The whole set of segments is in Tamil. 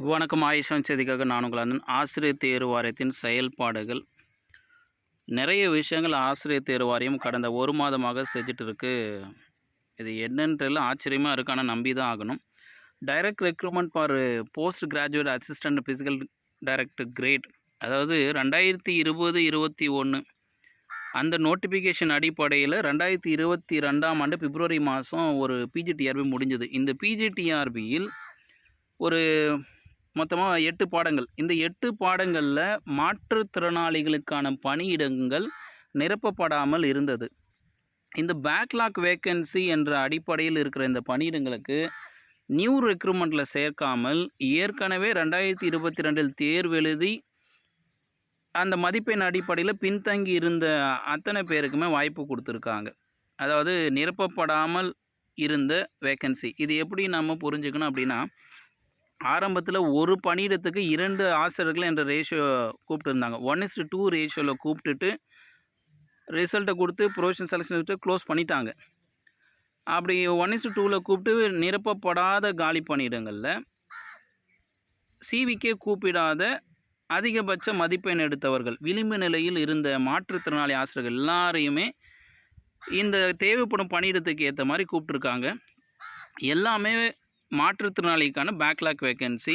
வணக்கம். ஆயுஷம் செய்திக்காக நான் உங்கள் அண்ணன். ஆசிரியர் தேர்வு வாரியத்தின் செயல்பாடுகள் நிறைய விஷயங்கள் ஆசிரியர் தேர்வு வாரியம் கடந்த ஒரு மாதமாக செஞ்சுட்டு இருக்கு. இது என்னன்றதுல ஆச்சரியமாக இருக்குது. ஆனால் நம்பி தான் ஆகணும். Direct recruitment for post graduate assistant physical director great, அதாவது 2020-21 அந்த நோட்டிஃபிகேஷன் அடிப்படையில் 2022ஆம் ஆண்டு பிப்ரவரி மாதம் ஒரு பிஜிடிஆர்பி முடிஞ்சது. இந்த பிஜிடிஆர்பியில் ஒரு மொத்தமாக 8 பாடங்கள். இந்த 8 பாடங்களில் மாற்றுத்திறனாளிகளுக்கான பணியிடங்கள் நிரப்பப்படாமல் இருந்தது. இந்த பேக்லாக் வேக்கன்சி என்ற அடிப்படையில் இருக்கிற இந்த பணியிடங்களுக்கு நியூ ரெக்ரூட்மெண்ட்டில் சேர்க்காமல் ஏற்கனவே 2022 தேர்வு எழுதி அந்த மதிப்பெண் அடிப்படையில் பின்தங்கி இருந்த அத்தனை பேருக்குமே வாய்ப்பு கொடுத்துருக்காங்க. அதாவது நிரப்பப்படாமல் இருந்த வேக்கன்சி. இது எப்படி நம்ம புரிஞ்சுக்கணும் அப்படின்னா, ஆரம்பத்தில் ஒரு பணியிடத்துக்கு 2 ஆசிரியர்கள் என்ற ரேஷியோ கூப்பிட்டுருந்தாங்க. 1:2 ரேஷியோவில் கூப்பிட்டுட்டு ரிசல்ட்டை கொடுத்து ப்ரொவிஷன் செலெக்ஷன் வச்சு க்ளோஸ் பண்ணிட்டாங்க. அப்படி 1:2ல் கூப்பிட்டு நிரப்பப்படாத காலி பணியிடங்களில் சிவிக்கே கூப்பிடாத அதிகபட்ச மதிப்பெண் எடுத்தவர்கள், விளிம்பு நிலையில் இருந்த மாற்றுத்திறனாளி ஆசிரியர்கள் எல்லாரையுமே இந்த தேவைப்படும் பணியிடத்துக்கு ஏற்ற மாதிரி கூப்பிட்ருக்காங்க. எல்லாமே மாற்றுத்திறனாளிக்கான பேக்லாக் வேக்கன்சி.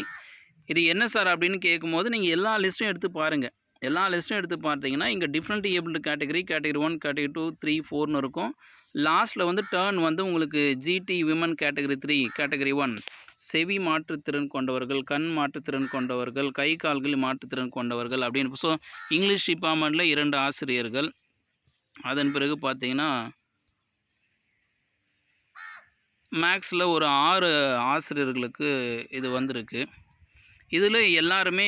இது என்ன சார் அப்படின்னு கேட்கும்போது, நீங்கள் எல்லா லிஸ்ட்டும் எடுத்து பாருங்கள். எல்லா லிஸ்ட்டும் எடுத்து பார்த்தீங்கன்னா, இங்கே டிஃப்ரெண்ட் ஏபிள்டு கேட்டகரி 1, கேட்டகரி 2, 3, 4ன்னு இருக்கும். லாஸ்ட்டில் டேர்ன் உங்களுக்கு ஜிடி விமன் கேட்டகரி 3, கேட்டகரி 1 செவி மாற்றுத்திறன் கொண்டவர்கள், கண் மாற்றுத்திறன் கொண்டவர்கள், கை கால்கள் மாற்றுத்திறன் கொண்டவர்கள் அப்படின்னு. ஸோ இங்கிலீஷ் டிபார்ட்மெண்ட்டில் 2 ஆசிரியர்கள். அதன் பிறகு பார்த்தீங்கன்னா மேக்ஸில் ஒரு 6 ஆசிரியர்களுக்கு இது வந்திருக்கு. இதில் எல்லாருமே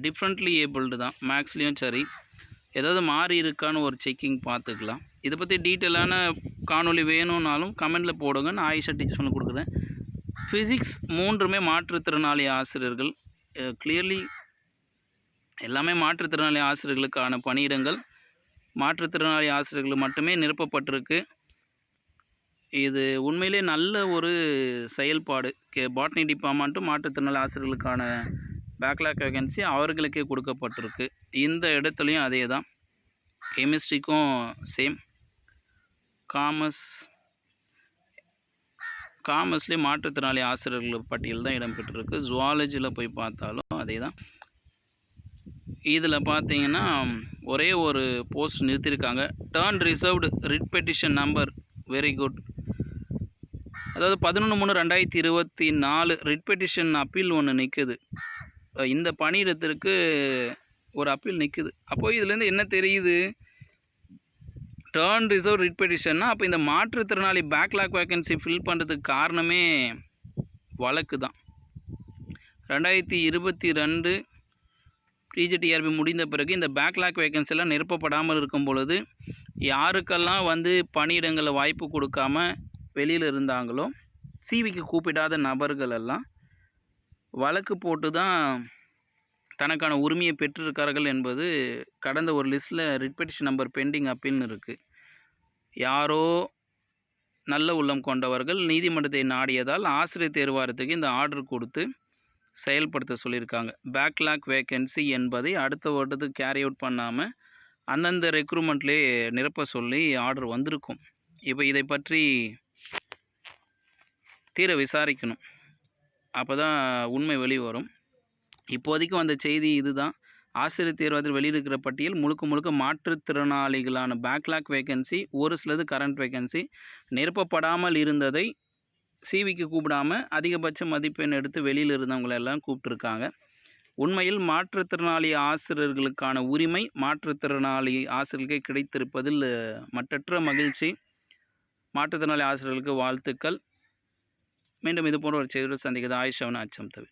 டிஃப்ரெண்ட்லி ஏபிள்டு தான். மேக்ஸ்லேயும் சரி, ஏதாவது மாறி இருக்கான்னு ஒரு செக்கிங் பார்த்துக்கலாம். இதை பற்றி டீட்டெயிலான காணொலி வேணும்னாலும் கமெண்டில் போடுங்க. நான் ஆயிஷா டீச்சர் பண்ணி கொடுக்குறேன். ஃபிசிக்ஸ் 3மே மாற்றுத்திறனாளி ஆசிரியர்கள். கிளியர்லி எல்லாமே மாற்றுத்திறனாளி ஆசிரியர்களுக்கான பணியிடங்கள் மாற்றுத்திறனாளி ஆசிரியர்கள் மட்டுமே நிரப்பப்பட்டிருக்கு. இது உண்மையிலே நல்ல ஒரு செயல்பாடு. பாட்னி டிபார்ட்மெண்ட்டும் மாற்றுத்திறனாளி ஆசிரியர்களுக்கான பேக்லாக் வேகன்சி அவர்களுக்கே கொடுக்கப்பட்டிருக்கு. இந்த இடத்துலையும் அதே தான். கெமிஸ்ட்ரிக்கும் சேம். காமர்ஸ்லேயும் மாற்றுத்திறனாளி ஆசிரியர்கள் பட்டியல் தான் இடம்பெற்றிருக்கு. ஜுவாலஜியில் போய் பார்த்தாலும் அதே தான். இதில் பார்த்தீங்கன்னா ஒரே ஒரு போஸ்ட் நிறுத்தியிருக்காங்க. Turn reserved writ petition number very good. அதாவது 11/3/2024 ரிட் பெட்டிஷன் அப்பீல் ஒன்று நிற்குது. இந்த பணியிடத்திற்கு ஒரு அப்பீல் நிற்குது. அப்போது இதுலேருந்து என்ன தெரியுது? டர்ன் ரிசர்வ் ரிட் பெட்டிஷன்னா அப்போ இந்த மாற்றுத்திறனாளி பேக்லாக் வேக்கன்சி ஃபில் பண்ணுறதுக்கு காரணமே வழக்கு தான். 2022 பிஜிடிஆர்பி முடிந்த பிறகு இந்த பேக்லாக் வேக்கன்சிலாம் நிரப்பப்படாமல் இருக்கும் பொழுது யாருக்கெல்லாம் பணியிடங்களை வாய்ப்பு கொடுக்காம வெளியில் இருந்தாங்களோ, சிவிக்கு கூப்பிடாத நபர்கள் எல்லாம் வழக்கு போட்டு தான் தனக்கான உரிமையை பெற்றிருக்கார்கள் என்பது கடந்த ஒரு லிஸ்ட்டில் ரிட் பெட்டிஷன் நம்பர் பெண்டிங் அப்பீல்னு இருக்குது. யாரோ நல்ல உள்ளம் கொண்டவர்கள் நீதிமன்றத்தை நாடியதால் ஆசிரியர் தேர்வாரத்துக்கு இந்த ஆர்டர் கொடுத்து செயல்படுத்த சொல்லியிருக்காங்க. பேக்லாக் வேக்கன்சி என்பதை அடுத்த வருடத்துக்கு கேரி அவுட் பண்ணாமல் அந்தந்த ரெக்ரூட்மெண்ட்லேயே நிரப்ப சொல்லி ஆர்டர் வந்திருக்கும். இப்போ இதை பற்றி தீர விசாரிக்கணும். அப்போ தான் உண்மை வெளிவரும். இப்போதைக்கு வந்த செய்தி இதுதான். ஆசிரியர் தேர்வாரத்தில் வெளியிருக்கிற பட்டியல் முழுக்க மாற்றுத்திறனாளிகளான பேக்லாக் வேக்கன்சி, ஒரு சிலது கரண்ட் வேக்கன்சி நிரப்பப்படாமல் இருந்ததை சிவிக்கு கூப்பிடாமல் அதிகபட்ச மதிப்பெண் எடுத்து வெளியில் இருந்தவங்களெல்லாம் கூப்பிட்டுருக்காங்க. உண்மையில் மாற்றுத்திறனாளி ஆசிரியர்களுக்கான உரிமை மாற்றுத்திறனாளி ஆசிரியர்களுக்கே கிடைத்திருப்பதில் மட்டற்ற மகிழ்ச்சி. மாற்றுத்திறனாளி ஆசிரியர்களுக்கு வாழ்த்துக்கள். மீண்டும் இது போன்ற ஒரு செய்தியோடு சந்திக்கிறது ஆயுஷவன் அச்சம் தவிர.